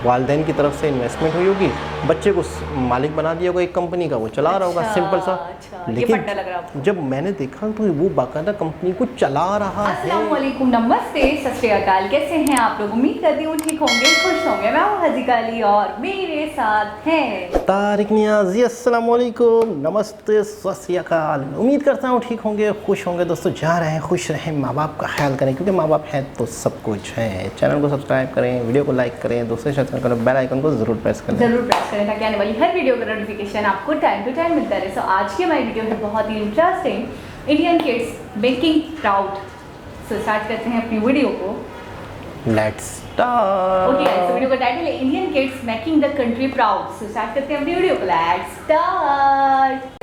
वालिदैन की तरफ से इन्वेस्टमेंट हुई होगी, बच्चे को मालिक बना दिया होगा एक कंपनी का, वो चला रहा होगा, सिंपल सा। लेकिन जब मैंने देखा तो वो बाकायदा कंपनी को चला रहा है। अस्सलाम वालेकुम, नमस्ते, सत श्री अकाल। कैसे हैं आप लोग? उम्मीद करती हूँ ठीक होंगे, खुश होंगे। मैं हूँ हज़ीका अली और मेरे साथ हैं तारिक नियाज़ी। अस्सलाम वालेकुम, नमस्ते, सत श्री अकाल। उम्मीद करता हूँ ठीक होंगे, खुश होंगे। दोस्तों जा रहे हैं, खुश रहें, माँ बाप का ख्याल करें, क्योंकि माँ बाप है तो सब कुछ है। चैनल को सब्सक्राइब करें, वीडियो को लाइक करें, दोस्तों से शेयर करें, बेल आइकन को ज़रूर प्रेस करें, ताकि आने वाली हर वीडियो का नोटिफिकेशन आपको टाइम टू टाइम मिलता रहे। सो आज की हमारी वीडियो है बहुत ही interesting, Indian kids making proud. So start करते हैं अपनी वीडियो को। Let's start. Okay guys, video का टाइटल है Indian kids making the country proud. So start करते हैं अपनी वीडियो को। Let's start.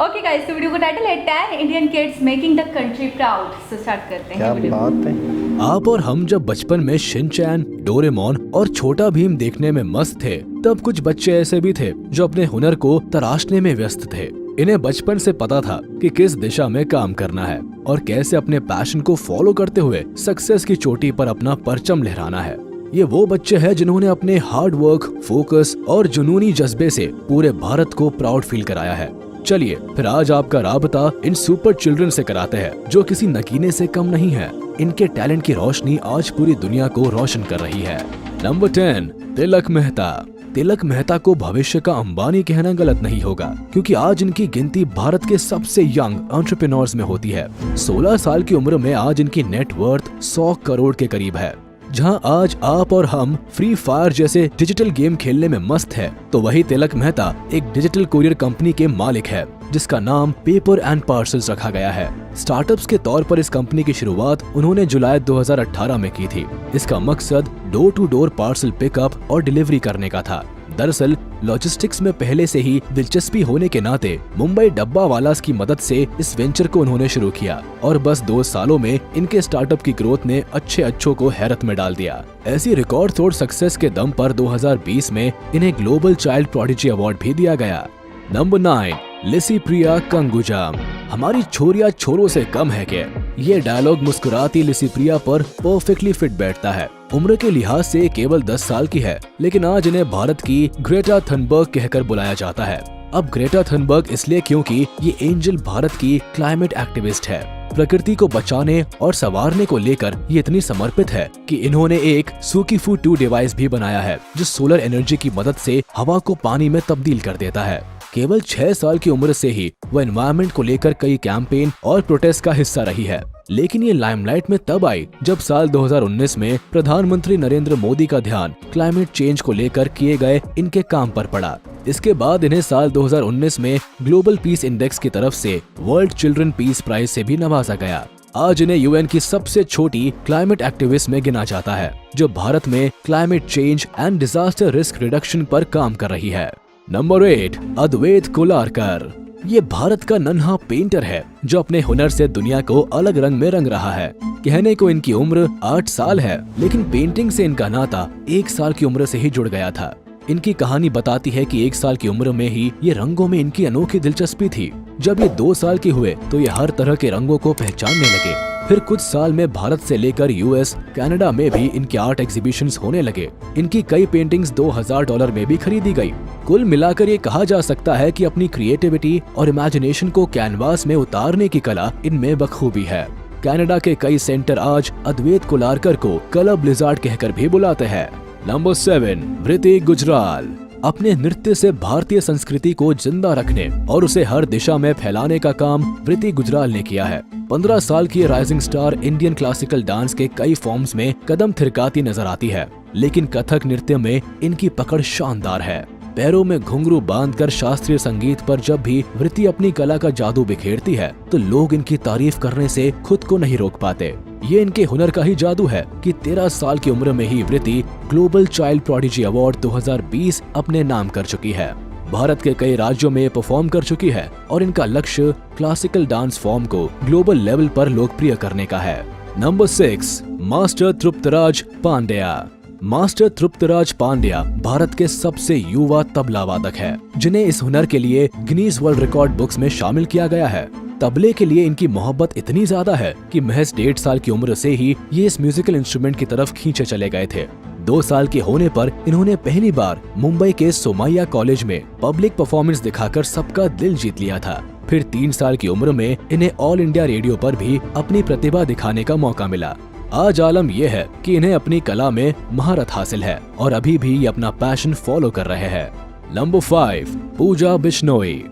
ओके गाइस, तो वीडियो का टाइटल है 10 Indian kids making the country proud. So start करते हैं। क्या बात है। आप और हम जब बचपन में शिनचैन, डोरेमोन और छोटा भीम देखने में मस्त थे, तब कुछ बच्चे ऐसे भी थे जो अपने हुनर को तराशने में व्यस्त थे। इन्हें बचपन से पता था कि किस दिशा में काम करना है और कैसे अपने पैशन को फॉलो करते हुए सक्सेस की चोटी पर अपना परचम लहराना है। ये वो बच्चे हैं जिन्होंने अपने हार्ड वर्क, फोकस और जुनूनी जज्बे से पूरे भारत को प्राउड फील कराया है। चलिए फिर आज आपका राबता इन सुपर चिल्ड्रन से कराते हैं जो किसी नगीने से कम नहीं है। इनके टैलेंट की रोशनी आज पूरी दुनिया को रोशन कर रही है। नंबर 10, तिलक मेहता। तिलक मेहता को भविष्य का अंबानी कहना गलत नहीं होगा, क्योंकि आज इनकी गिनती भारत के सबसे यंग एंटरप्रेन्योर्स में होती है। 16 साल की उम्र में आज इनकी नेटवर्थ 100 करोड़ के करीब है। जहां आज आप और हम फ्री फायर जैसे डिजिटल गेम खेलने में मस्त है, तो वही तिलक मेहता एक डिजिटल कुरियर कंपनी के मालिक है जिसका नाम पेपर एंड पार्सल्स रखा गया है। स्टार्टअप्स के तौर पर इस कंपनी की शुरुआत उन्होंने जुलाई 2018 में की थी। इसका मकसद door to door parcel pickup और डिलीवरी करने का था। दरअसल लॉजिस्टिक्स में पहले से ही दिलचस्पी होने के नाते मुंबई डब्बा वालास की मदद से इस वेंचर को उन्होंने शुरू किया और बस 2 सालों में इनके स्टार्टअप की ग्रोथ ने अच्छों को हैरत में डाल दिया। ऐसी रिकॉर्ड तोड़ सक्सेस के दम पर 2020 में इन्हें ग्लोबल चाइल्ड प्रोडिजी अवार्ड भी दिया गया। नंबर 9, लिसिप्रिया कंगुजाम। हमारी छोरिया छोरों से कम है क्या? ये डायलॉग मुस्कुराती लिसिप्रिया पर परफेक्टली फिट बैठता है। उम्र के लिहाज से केवल 10 साल की है, लेकिन आज इन्हें भारत की ग्रेटा थनबर्ग कहकर बुलाया जाता है। अब ग्रेटा थनबर्ग इसलिए क्योंकि ये एंजल भारत की क्लाइमेट एक्टिविस्ट है। प्रकृति को बचाने और संवारने को लेकर ये इतनी समर्पित है कि इन्होंने एक सुकीफू 2 डिवाइस भी बनाया है जो सोलर एनर्जी की मदद से हवा को पानी में तब्दील कर देता है। केवल 6 साल की उम्र से ही वो एनवायरनमेंट को लेकर कई कैंपेन और प्रोटेस्ट का हिस्सा रही है, लेकिन ये लाइमलाइट में तब आई जब साल 2019 में प्रधानमंत्री नरेंद्र मोदी का ध्यान क्लाइमेट चेंज को लेकर किए गए इनके काम पर पड़ा। इसके बाद इन्हें साल 2019 में ग्लोबल पीस इंडेक्स की तरफ से वर्ल्ड चिल्ड्रन पीस प्राइज से भी नवाजा गया। आज इन्हें यूएन की सबसे छोटी क्लाइमेट एक्टिविस्ट में गिना जाता है, जो भारत में climate change and disaster risk reduction पर काम कर रही है। नंबर 8, अद्वैत कोलारकर। ये भारत का नन्हा पेंटर है जो अपने हुनर से दुनिया को अलग रंग में रंग रहा है। कहने को इनकी उम्र 8 साल है, लेकिन पेंटिंग से इनका नाता 1 साल की उम्र से ही जुड़ गया था। इनकी कहानी बताती है कि 1 साल की उम्र में ही ये रंगों में इनकी अनोखी दिलचस्पी थी। जब ये 2 साल के हुए तो ये हर तरह के रंगों को पहचानने लगे। फिर कुछ साल में भारत से लेकर यूएस, कनाडा में भी इनके आर्ट एग्जीबिशंस होने लगे। इनकी कई पेंटिंग्स $2000 में भी खरीदी गई। कुल मिलाकर ये कहा जा सकता है कि अपनी क्रिएटिविटी और इमेजिनेशन को कैनवास में उतारने की कला इनमें बखूबी है। कनाडा के कई सेंटर आज अद्वैत कोलारकर को कलर ब्लिजार्ड कहकर भी बुलाते हैं। नंबर 7, वृति गुजराल। अपने नृत्य से भारतीय संस्कृति को जिंदा रखने और उसे हर दिशा में फैलाने का काम वृति गुजराल ने किया है। 15 साल की rising star Indian classical dance के कई फॉर्म्स में कदम थिरकाती नजर आती है, लेकिन कथक नृत्य में इनकी पकड़ शानदार है। पैरों में घुंघरू बांधकर शास्त्रीय संगीत पर जब भी वृति अपनी कला का जादू बिखेरती है तो लोग इनकी तारीफ करने से खुद को नहीं रोक पाते। ये इनके हुनर का ही जादू है कि 13 साल की उम्र में ही वृति ग्लोबल चाइल्ड प्रोडिजी अवार्ड 2020 अपने नाम कर चुकी है। भारत के कई राज्यों में परफॉर्म कर चुकी है और इनका लक्ष्य क्लासिकल डांस फॉर्म को ग्लोबल लेवल पर लोकप्रिय करने का है। Number 6, master Triptraj Pandya. Master Triptraj Pandya Bharat के सबसे युवा तबला वादक है, जिन्हें इस हुनर के लिए गिनीज वर्ल्ड रिकॉर्ड बुक्स में शामिल किया गया है। तबले के लिए इनकी मोहब्बत इतनी ज्यादा है कि महज 1.5 साल की उम्र से ही ये इस म्यूजिकल इंस्ट्रूमेंट की तरफ खींचे चले गए थे। 2 साल के होने पर इन्होंने पहली बार मुंबई के सोमाइया कॉलेज में पब्लिक परफॉर्मेंस दिखाकर सबका दिल जीत लिया था। फिर 3 साल की उम्र में इन्हें ऑल इंडिया रेडियो पर भी अपनी प्रतिभा दिखाने का मौका मिला। आज आलम यह है कि इन्हें अपनी कला में महारत हासिल है और अभी भी ये अपना पैशन फॉलो कर रहे हैं। नंबर 5, पूजा बिश्नोई।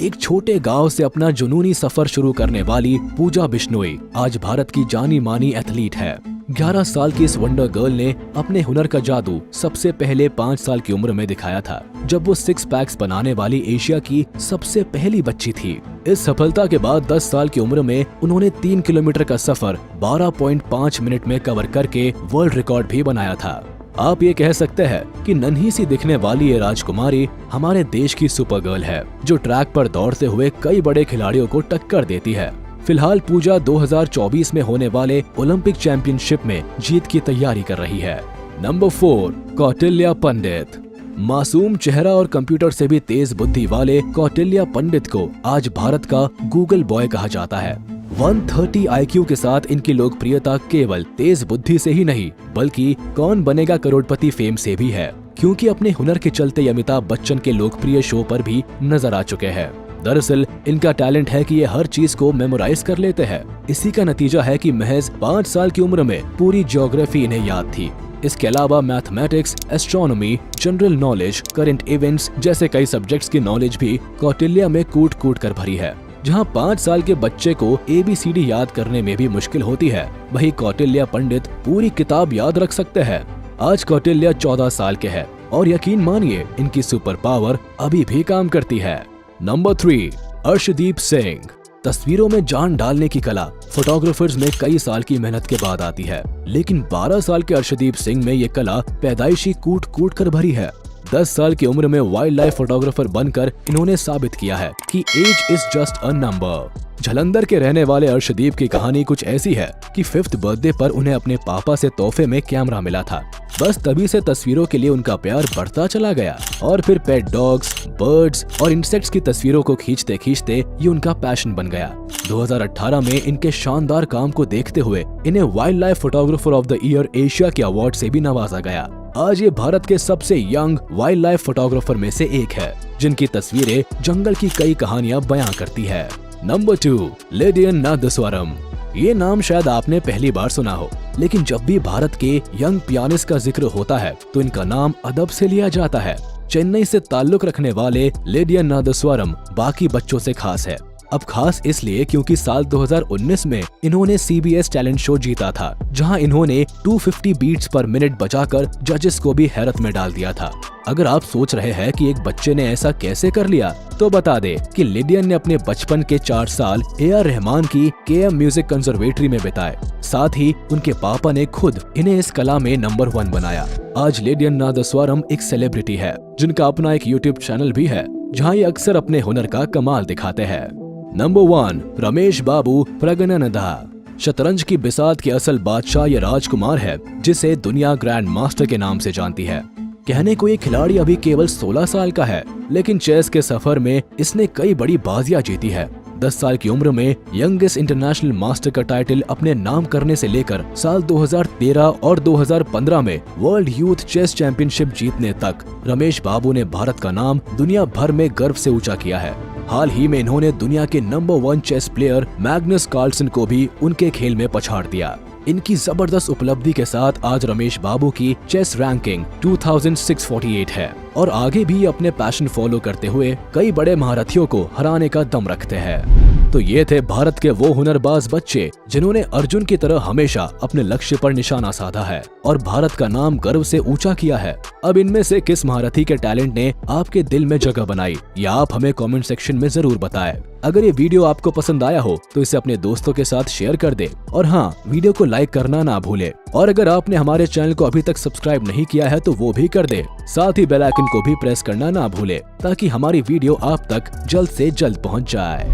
एक छोटे गांव से अपना जुनूनी सफर शुरू करने वाली पूजा बिश्नोई आज भारत की जानी मानी एथलीट है। 11 साल की इस वंडर गर्ल ने अपने हुनर का जादू सबसे पहले 5 साल की उम्र में दिखाया था, जब वो 6 पैक्स बनाने वाली एशिया की सबसे पहली बच्ची थी। इस सफलता के बाद 10 साल की उम्र में उन्होंने 3 किलोमीटर का सफर 12.5 मिनट में कवर करके वर्ल्ड रिकॉर्ड भी बनाया था। आप ये कह सकते हैं कि नन्ही सी दिखने वाली ये राजकुमारी हमारे देश की सुपर गर्ल है, जो ट्रैक पर दौड़ते हुए कई बड़े खिलाड़ियों को टक्कर देती है। फिलहाल पूजा 2024 में होने वाले ओलंपिक चैंपियनशिप में जीत की तैयारी कर रही है। नंबर 4, कौटिल्य पंडित। मासूम चेहरा और कंप्यूटर से भी तेज बुद्धि वाले कौटिल्य पंडित को आज भारत का गूगल बॉय कहा जाता है। 130 IQ के साथ इनकी लोकप्रियता केवल तेज बुद्धि से ही नहीं, बल्कि कौन बनेगा करोड़पति फेम से भी है, क्योंकि अपने हुनर के चलते अमिताभ बच्चन के लोकप्रिय शो पर भी नजर आ चुके हैं। दरअसल इनका टैलेंट है कि ये हर चीज को मेमोराइज कर लेते हैं। इसी का नतीजा है कि महज 5 साल की उम्र में पूरी ज्योग्राफी इन्हें याद थी। इसके अलावा mathematics, astronomy, general knowledge, current events जैसे कई सब्जेक्ट्स की नॉलेज भी कौटिल्य में कूट कूट कर भरी है। जहां 5 साल के बच्चे को ABCD याद करने में भी मुश्किल होती है, वहीं कौटिल्य पंडित पूरी किताब याद रख सकते हैं। आज कौटिल्य 14 साल के हैं और यकीन मानिए इनकी सुपर पावर अभी भी काम करती है। नंबर 3, अर्शदीप सिंह। तस्वीरों में जान डालने की कला फोटोग्राफर्स में कई साल की मेहनत के बाद आती है, लेकिन 12 साल के अर्शदीप सिंह में ये कला पैदाइशी कूट कूट कर भरी है। 10 साल की उम्र में वाइल्ड लाइफ फोटोग्राफर बनकर इन्होंने साबित किया है कि age is just a number. Jalandhar के रहने वाले अर्शदीप की कहानी कुछ ऐसी है कि 5th बर्थडे पर उन्हें अपने पापा से तोहफे में कैमरा मिला था। बस तभी से तस्वीरों के लिए उनका प्यार बढ़ता चला गया और फिर पेट डॉग्स, बर्ड्स और इंसेक्ट्स की तस्वीरों को खींचते खींचते ये उनका पैशन बन गया। 2018 में इनके शानदार काम को देखते हुए इन्हें wild life photographer of the year Asia के अवार्ड से भी नवाजा गया। आज ये भारत के सबसे यंग वाइल्ड लाइफ फोटोग्राफर में से एक है, जिनकी तस्वीरें जंगल की कई कहानियां बयां करती है। नंबर 2, लेडियन नादस्वरम। ये नाम शायद आपने पहली बार सुना हो, लेकिन जब भी भारत के यंग पियानिस्ट का जिक्र होता है तो इनका नाम अदब से लिया जाता है। चेन्नई से ताल्लुक रखने वाले लेडियन नादस्वरम बाकी बच्चों से खास है। अब खास इसलिए क्योंकि साल 2019 में इन्होंने CBS टैलेंट शो जीता था, जहां इन्होंने 250 बीट्स पर मिनट बजाकर जजेस को भी हैरत में डाल दिया था। अगर आप सोच रहे हैं कि एक बच्चे ने ऐसा कैसे कर लिया, तो बता दे कि लेडियन ने अपने बचपन के 4 साल AR रहमान की KM म्यूजिक कंजर्वेटरी में बिताए। साथ ही उनके पापा ने खुद इन्हें इस कला में नंबर 1 बनाया। आज लेडियन नादस्वरम एक सेलिब्रिटी है, जिनका अपना एक YouTube चैनल भी है, जहाँ ये अक्सर अपने हुनर का कमाल दिखाते हैं। नंबर 1, रमेश बाबू प्रगननदा। शतरंज की बिसात के असल बादशाह ये राजकुमार है, जिसे दुनिया ग्रैंड मास्टर के नाम से जानती है। कहने को ये खिलाड़ी अभी केवल 16 साल का है, लेकिन चेस के सफर में इसने कई बड़ी बाजियां जीती है। 10 साल की उम्र में यंगेस्ट इंटरनेशनल मास्टर का टाइटल अपने नाम करने से लेकर साल 2013 और 2015 में वर्ल्ड यूथ चेस चैंपियनशिप जीतने तक रमेश बाबू ने भारत का नाम दुनिया भर में गर्व से ऊंचा किया है। हाल ही में इन्होंने दुनिया के number 1 chess player Magnus Carlsen को भी उनके खेल में पछाड़ दिया। इनकी जबरदस्त उपलब्धि के साथ आज रमेश बाबू की चेस रैंकिंग 2648 है और आगे भी अपने पैशन फॉलो करते हुए कई बड़े महारथियों को हराने का दम रखते हैं। तो ये थे भारत के वो हुनरबाज बच्चे जिन्होंने अर्जुन की तरह हमेशा अपने लक्ष्य पर निशाना साधा है और भारत का नाम गर्व से ऊंचा किया है। अब इनमें से किस महारथी के टैलेंट ने आपके दिल में जगह बनाई, या आप हमें कमेंट सेक्शन में जरूर बताएं। अगर ये वीडियो आपको पसंद आया हो तो इसे अपने दोस्तों के साथ शेयर कर दे और हाँ, वीडियो को लाइक करना ना भूले। और अगर आपने हमारे चैनल को अभी तक सब्सक्राइब नहीं किया है तो वो भी कर दे। साथ ही बेल आइकन को भी प्रेस करना ना भूले, ताकि हमारी वीडियो आप तक जल्द से जल्द पहुंच जाए।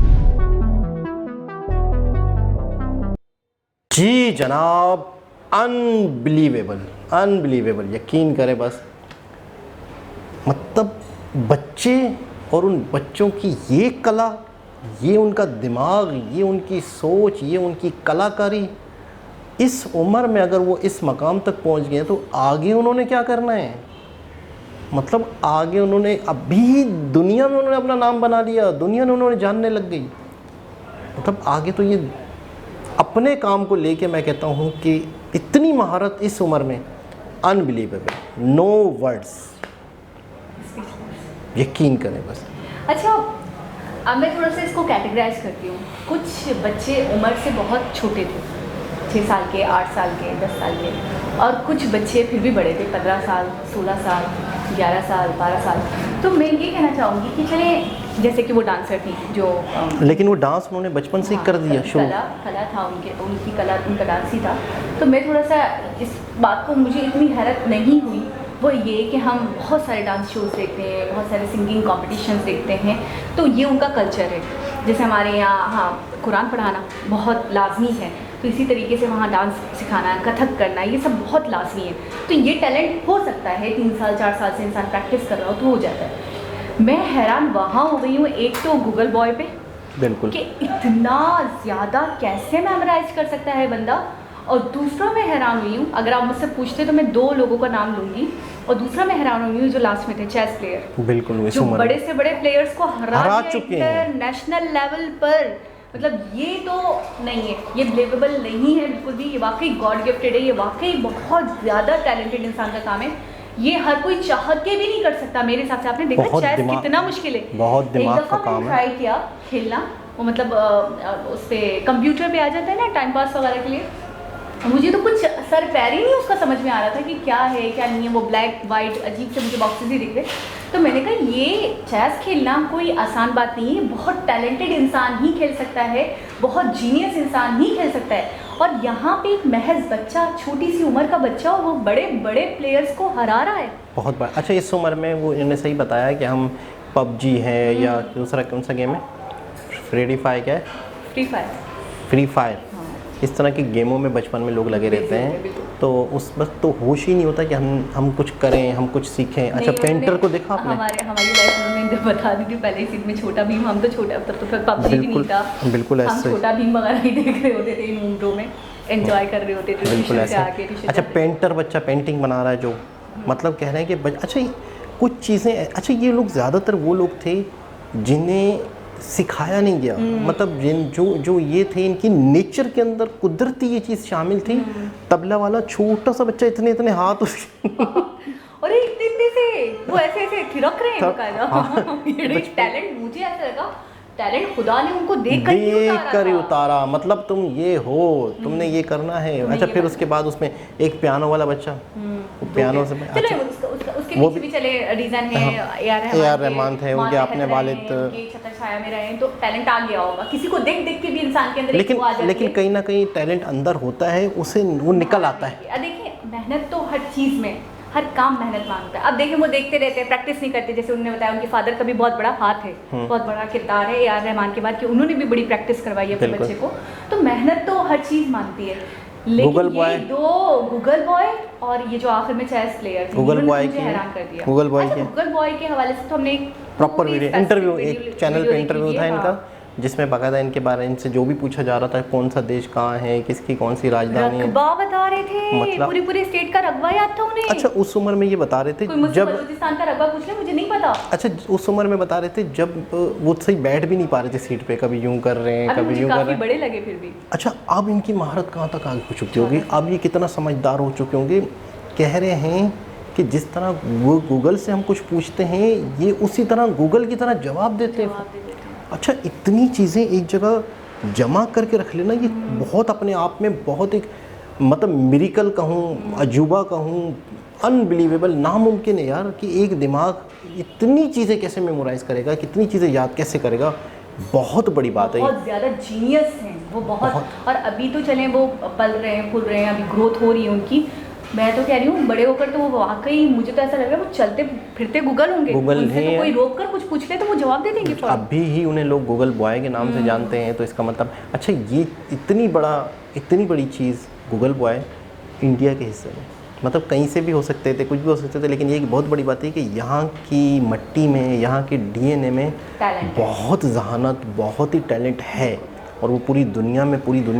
जी जनाब, अनबिलीवेबल अनबिलीवेबल, यकीन करें बस। मतलब बच्चे और उन बच्चों की ये कला, ये उनका दिमाग, ये उनकी सोच, ये उनकी कलाकारी, इस उम्र में अगर वो इस मकाम तक पहुंच गए तो आगे उन्होंने क्या करना है, मतलब आगे उन्होंने अभी दुनिया में उन्होंने अपना नाम बना लिया, दुनिया में उन्होंने जानने लग गई, मतलब आगे तो ये अपने काम को लेके मैं कहता हूँ कि इतनी महारत इस उम्र में, अनबिलीवेबल, नो वर्ड्स, यकीन करें बस। अच्छा, अब मैं थोड़ा सा इसको कैटेगराइज करती हूँ। कुछ बच्चे उम्र से बहुत छोटे थे, 6 साल के, 8 साल के, 10 साल के, और कुछ बच्चे फिर भी बड़े थे, 15 साल, 16 साल, 11 साल, 12 साल। तो मैं ये कहना चाहूँगी कि चले, जैसे कि वो डांसर थी जो लेकिन वो डांस उन्होंने बचपन से ही कर दिया शुरू। कला था उनकी कला, उनका डांस ही था। तो मैं थोड़ा सा इस बात को, मुझे इतनी हैरत नहीं हुई वो ये कि हम बहुत सारे डांस शोज देखते हैं, बहुत सारे सिंगिंग कॉम्पिटिशन्स देखते हैं, तो ये उनका कल्चर है। जैसे हमारे यहाँ, हाँ, कुरान पढ़ाना बहुत लाजमी है, तो इसी तरीके से वहाँ डांस सिखाना, कथक करना, ये सब बहुत लाजमी है। तो ये टैलेंट हो सकता है 3 साल 4 साल से इंसान प्रैक्टिस कर रहा हो तो हो जाता है। मैं हैरान वहाँ हो गई हूँ, एक तो गूगल बॉय पे, बिल्कुल, कि इतना ज़्यादा कैसे मेमोराइज कर सकता है बंदा। और दूसरा मैं हैरान हुई हूँ, अगर आप मुझसे पूछते तो मैं 2 लोगों का नाम लूँगी, और दूसरा मैं हैरान हुई हूँ जो लास्ट में थे, चेस प्लेयर, बिल्कुल, जो बड़े से बड़े प्लेयर्स को हरा चुके हैं इंटरनेशनल लेवल पर। मतलब ये तो नहीं है, ये बिलीवेबल नहीं है बिल्कुल भी। ये वाकई गॉड गिफ्टेड है, ये वाकई बहुत ज़्यादा टैलेंटेड इंसान का काम है। ये हर कोई चाह के भी नहीं कर सकता मेरे हिसाब से। आपने देखा चेस कितना मुश्किल है, बहुत दिमाग का काम है। ट्राई किया खेलना, वो मतलब उस पर कंप्यूटर पे आ जाता है ना टाइम पास वगैरह के लिए, मुझे तो कुछ सर पैर ही नहीं उसका समझ में आ रहा था कि क्या है क्या नहीं है। वो ब्लैक वाइट अजीब से मुझे बॉक्सेस ही दिख रहे। तो मैंने कहा ये चेस खेलना कोई आसान बात नहीं है, बहुत टैलेंटेड इंसान ही खेल सकता है, बहुत जीनियस इंसान ही खेल सकता है। और यहाँ पे एक महज बच्चा, छोटी सी उम्र का बच्चा, वो बड़े बड़े प्लेयर्स को हरा रहा है, बहुत बड़ा। अच्छा, इस उम्र में वो इन्होंने सही बताया कि हम पबजी है या दूसरा कौन सा गेम है, फ्री फायर, क्या है, फ्री फायर, इस तरह के गेमों में बचपन में लोग लगे रहते हैं। तो उस बस तो होश ही नहीं होता कि हम कुछ करें, हम कुछ सीखें। अच्छा, पेंटर को देखा आपने? हमारी लाइफ में बता दी थी पहले इसी में, छोटा भीम, हम तो छोटा, तब तो फिर पबजी भी नहीं था, बिल्कुल हम ऐसे छोटा भीम वगैरह ही देख रहे होते थे इन उम्रों में, एंजॉय कर रहे होते थे, बिल्कुल ऐसे। अच्छा, पेंटर बच्चा पेंटिंग बना रहा है, जो मतलब कह रहे हैं कि अच्छा कुछ चीज़ें, अच्छा ये लोग ज़्यादातर वो लोग थे जिन्हें सिखाया नहीं गया, मतलब जो ये थे, इनकी नेचर के अंदर कुदरती ये चीज़ शामिल थी। तबला वाला छोटा सा बच्चा, इतने हाथ उसके अरे इतने से वो ऐसे थिरक रहे हैं बकायदा। ये टैलेंट, मुझे ऐसा लगा टैलेंट खुदा ने उनको देख कर ही उतारा। मतलब तुम ये हो, तुमने ये करना है। अच्छा, फिर उसके बाद उसमें एक पियानो वाला बच्चा, पियानो से, चलो उसके पीछे भी चले रीजन है, ए.आर. रहमान थे, उनके अपने वालिद छत्र छाया में रहे, तो टैलेंट आ गया होगा किसी को देख के भी इंसान के अंदर। लेकिन कहीं ना कहीं टैलेंट अंदर होता है, उसे वो निकल आता है। देखिए, मेहनत तो हर चीज़ में, हर काम मेहनत मांगता है। अब देखिए, वो देखते रहते हैं, प्रैक्टिस नहीं करते। जैसे उन्होंने बताया उनके फादर का भी बहुत बड़ा हाथ है, बहुत बड़ा किरदार है ए.आर. रहमान के बाद कि उन्होंने भी बड़ी प्रैक्टिस करवाई है अपने बच्चे को। तो मेहनत तो हर चीज़ मांगती है। लेकिन ये 2 गूगल बॉय और ये जो आखिर में चेस प्लेयर थे, गूगल बॉय मुझे हैरान कर दिया। गूगल बॉय के हवाले से तो हमने एक प्रॉपर इंटरव्यू, एक चैनल पे इंटरव्यू था इनका, जिसमें बाकायदा इनके बारे में से जो भी पूछा जा रहा था, कौन सा देश कहाँ है, किसकी कौन सी राजधानी है, रकबा बता रहे थे, मतलब पूरी स्टेट का रकबा याद था उन्हें। अच्छा, उस उम्र में ये बता रहे थे, जब बलूचिस्तान का रकबा पूछ ले, मुझे नहीं पता। अच्छा, उस उम्र में बता रहे थे जब वो सही बैठ भी नहीं पा रहे थे सीट पे, कभी यूं कर रहे हैं, कभी यूं कर रहे हैं, बड़े लगे फिर भी। अच्छा, अब इनकी महारत कहाँ तक आगे हो चुकी होगी, अब ये कितना समझदार हो चुके होंगे। कह रहे हैं कि जिस तरह वो गूगल से हम कुछ पूछते हैं, ये उसी तरह गूगल की तरह जवाब देते हैं। अच्छा, इतनी चीज़ें एक जगह जमा करके रख लेना, ये बहुत अपने आप में बहुत एक, मतलब मिरेकल कहूँ, अजूबा कहूँ, अनबिलीवेबल, नामुमकिन है यार कि एक दिमाग इतनी चीज़ें कैसे मेमोराइज़ करेगा, कितनी चीज़ें याद कैसे करेगा। बहुत बड़ी बात है, बहुत ज़्यादा जीनियस हैं वो, बहुत। और अभी तो चलें वो पल रहे हैं, फूल रहे हैं, अभी ग्रोथ हो रही है उनकी। मैं तो कह रही हूँ बड़े होकर तो वो वाकई, मुझे तो ऐसा लग रहा है वो चलते फिरते गूगल होंगे। गूगल उनसे तो कोई रोक कर कुछ पूछ ले तो वो जवाब दे देंगे। अभी ही उन्हें लोग गूगल बॉय के नाम से जानते हैं, तो इसका मतलब, अच्छा, ये इतनी बड़ी चीज़ गूगल बॉय इंडिया के हिस्से में, मतलब कहीं से भी हो सकते थे, कुछ भी हो सकते थे, लेकिन ये एक बहुत बड़ी बात है कि यहाँ की मट्टी में, यहाँ के DNA में बहुत जहानत, बहुत ही टैलेंट है। और वो पूरी दुनिया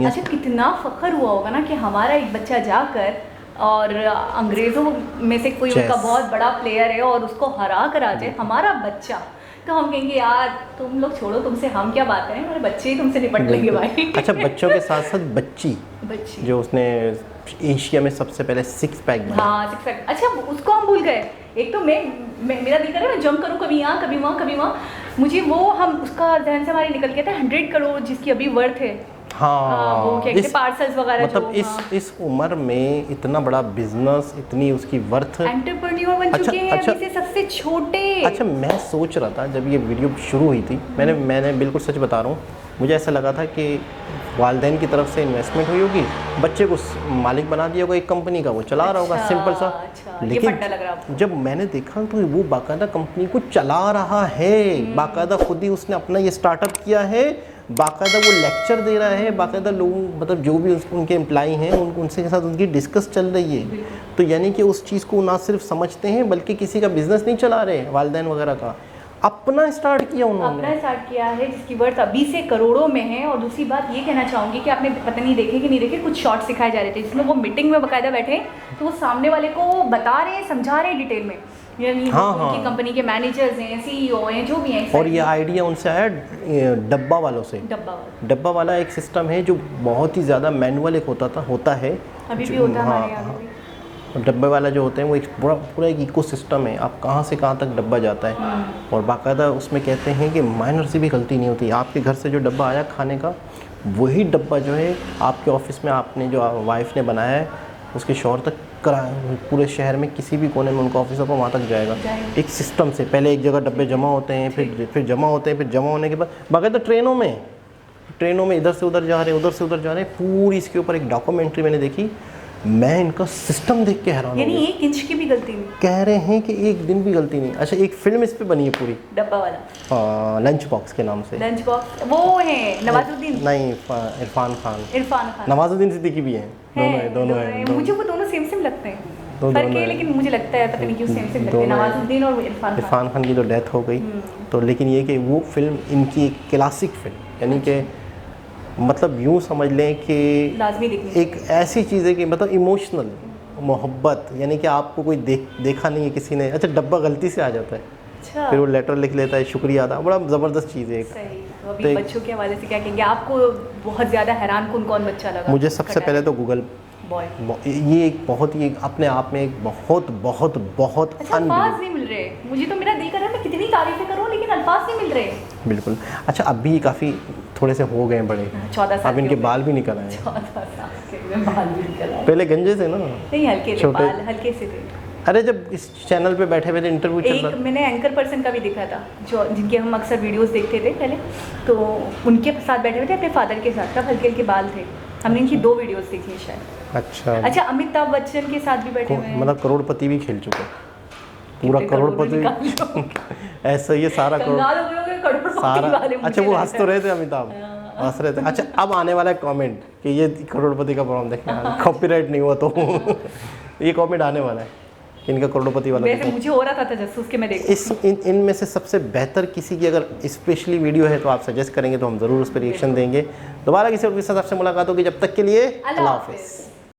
अच्छा, कितना फख्र हुआ होगा ना कि हमारा एक बच्चा जाकर और अंग्रेज़ों में से कोई उनका बहुत बड़ा प्लेयर है और उसको हरा कर आ जाए, हमारा बच्चा, तो हम कहेंगे यार तुम लोग छोड़ो, तुमसे हम क्या बात करें, हमारे बच्चे ही तुमसे निपट लेंगे भाई। अच्छा, बच्चों के साथ साथ बच्ची जो उसने एशिया में सबसे पहले 6 पैक बनाया। हाँ 6 पैक, अच्छा उसको हम भूल गए। एक तो मेरा दिल कर रहा है मैं जंप करूँ, कभी यहाँ कभी वहाँ कभी वहाँ, मुझे वो हम उसका ध्यान से हमारे निकल गया था 100 करोड़ जिसकी अभी वर्थ है। हाँ, वो क्या कहते हैं, पार्सल्स वगैरह, मतलब इस उम्र में इतना बड़ा बिजनेस, इतनी उसकी वर्थ, एंटरप्रेन्योर बन चुके हैं अभी से सबसे छोटे। अच्छा, मैं सोच रहा था जब ये वीडियो शुरू हुई थी, मैंने बिल्कुल सच बता रहा हूँ, मुझे ऐसा लगा था कि वालिदैन की तरफ से इन्वेस्टमेंट हुई होगी, बच्चे को मालिक बना दिया होगा एक कंपनी का, वो चला रहा होगा, सिंपल सा। लेकिन जब मैंने देखा तो वो बाकायदा कंपनी को चला रहा है, बाकायदा खुद ही उसने अपना ये स्टार्टअप किया है, बाकायदा वो लेक्चर दे रहा है, बाकायदा लोगों, मतलब जो भी उनके एम्प्लॉई हैं उनसे के साथ उनकी डिस्कस चल रही है। तो यानी कि उस चीज़ को ना सिर्फ समझते हैं बल्कि किसी का बिजनेस नहीं चला रहे हैं, वालिदैन वगैरह का अपना स्टार्ट किया उन्होंने, अपना स्टार्ट किया है जिसकी वर्थ अभी से करोड़ों में है। और दूसरी बात ये कहना चाहूँगी कि आपने पता नहीं देखे कि नहीं देखे, कुछ शॉर्ट्स सिखाए जा रहे थे जिसमें वो मीटिंग में बाकायदा बैठे तो वो सामने वाले को बता रहे हैं, समझा रहे हैं डिटेल में, यानी उनकी कंपनी के मैनेजर्स हैं, सीईओ हैं, जो भी हैं। और ये आइडिया उनसे आया डब्बा वालों से। डब्बा वाला एक सिस्टम है जो बहुत ही ज़्यादा मैनुअल एक होता है, अभी भी होता है हमारे यहाँ भी। डब्बे वाला जो होते हैं वो एक पूरा एक इकोसिस्टम है, आप कहाँ से कहाँ तक डब्बा जाता है, और बाकायदा उसमें कहते हैं कि माइनर से भी गलती नहीं होती। आपके घर से जो डब्बा आया खाने का, वही डब्बा जो है आपके ऑफिस में आपने जो वाइफ ने बनाया है उसके शौहर तक पूरे शहर में किसी भी कोने में उनका ऑफिस होगा वहाँ तक जाएगा। एक सिस्टम से पहले एक जगह डब्बे जमा होते हैं, फिर जमा होते हैं, फिर जमा होने के बाद बाकायदा ट्रेनों में इधर से उधर जा रहे हैं, उधर से उधर जा रहे हैं। पूरी इसके ऊपर एक डॉक्यूमेंट्री मैंने देखी, मैं इनका सिस्टम देख के हैरान हो गया। यानी 1 इंच की भी गलती नहीं, कह रहे हैं कि एक दिन भी गलती नहीं। अच्छा, एक फिल्म इस पे बनी है पूरी, डब्बा वाला, लंच बॉक्स के नाम से। लंच बॉक्स वो है नवाजुद्दीन, नहीं, इरफान खान, नवाजुद्दीन सिद्दीकी भी हैं, दोनों हैं। मुझे वो दोनों सेम लगते हैं, फर्क है लेकिन मुझे लगता है पता नहीं क्यों सेम लगते हैं, नवाजुद्दीन और इरफान खान की तो डेथ हो गई। तो लेकिन ये कि वो फिल्म इनकी एक क्लासिक फिल्म, यानी कि मतलब यूँ समझ लें कि एक ऐसी चीज़ है कि मतलब इमोशनल मोहब्बत, यानी कि आपको कोई देखा नहीं है किसी ने, अच्छा डब्बा गलती से आ जाता है, अच्छा। फिर वो लेटर लिख लेता है, शुक्रिया अदा, बड़ा ज़बरदस्त चीज़ है। सही। तो अभी बच्चों के हवाले से क्या कहेंगे, आपको बहुत ज़्यादा हैरान कौन बच्चा लगा? मुझे सबसे पहले तो गूगल बॉय, ये एक बहुत ही अपने आप में एक बहुत अच्छा, अल्फाज नहीं मिल रहे मुझे, तो मेरा दिल कर रहा है मैं कितनी तारीफें करूं लेकिन अल्फाज नहीं मिल रहे। बिल्कुल। अच्छा, अब भी काफ़ी थोड़े से हो गए बड़े, 14 साल, अब इनके बाल भी निकल आए। 14 साल के बाल भी निकल आए, पहले गंजे थे ना? नहीं, हल्के थे बाल, हल्के से थे। अरे जब इस चैनल पे बैठे हुए थे, इंटरव्यू चल रहा था, मैंने एंकर पर्सन का भी देखा था जो जिनके हम अक्सर वीडियोस देखते थे पहले, तो उनके साथ बैठे हुए थे अपने फादर के साथ, तब हल्के हल्के बाल थे। हमने इनकी 2 वीडियोस देखी है शायद। अच्छा, अमिताभ बच्चन के साथ भी बैठे हुए हैं, मतलब करोड़पति भी खेल चुके, पूरा करोड़पति ऐसा ये सारा सारा। अच्छा, वो हंस तो रहे थे, अमिताभ हंस रहे थे। अच्छा, अब आने वाला है कमेंट कि ये करोड़पति का प्रॉब्लम देखें, कॉपीराइट नहीं हुआ तो ये कमेंट आने वाला है इनका करोड़पति वाला। वैसे मुझे हो रहा था जसूस के मैं देखूं। इनमें से सबसे बेहतर किसी की अगर स्पेशली वीडियो है तो आप सजेस्ट करेंगे तो हम ज़रूर उस पर रिएक्शन देंगे। दोबारा किसी और के साथ आपसे मुलाकात होगी, जब तक के लिए अल्लाह हाफ़िज़।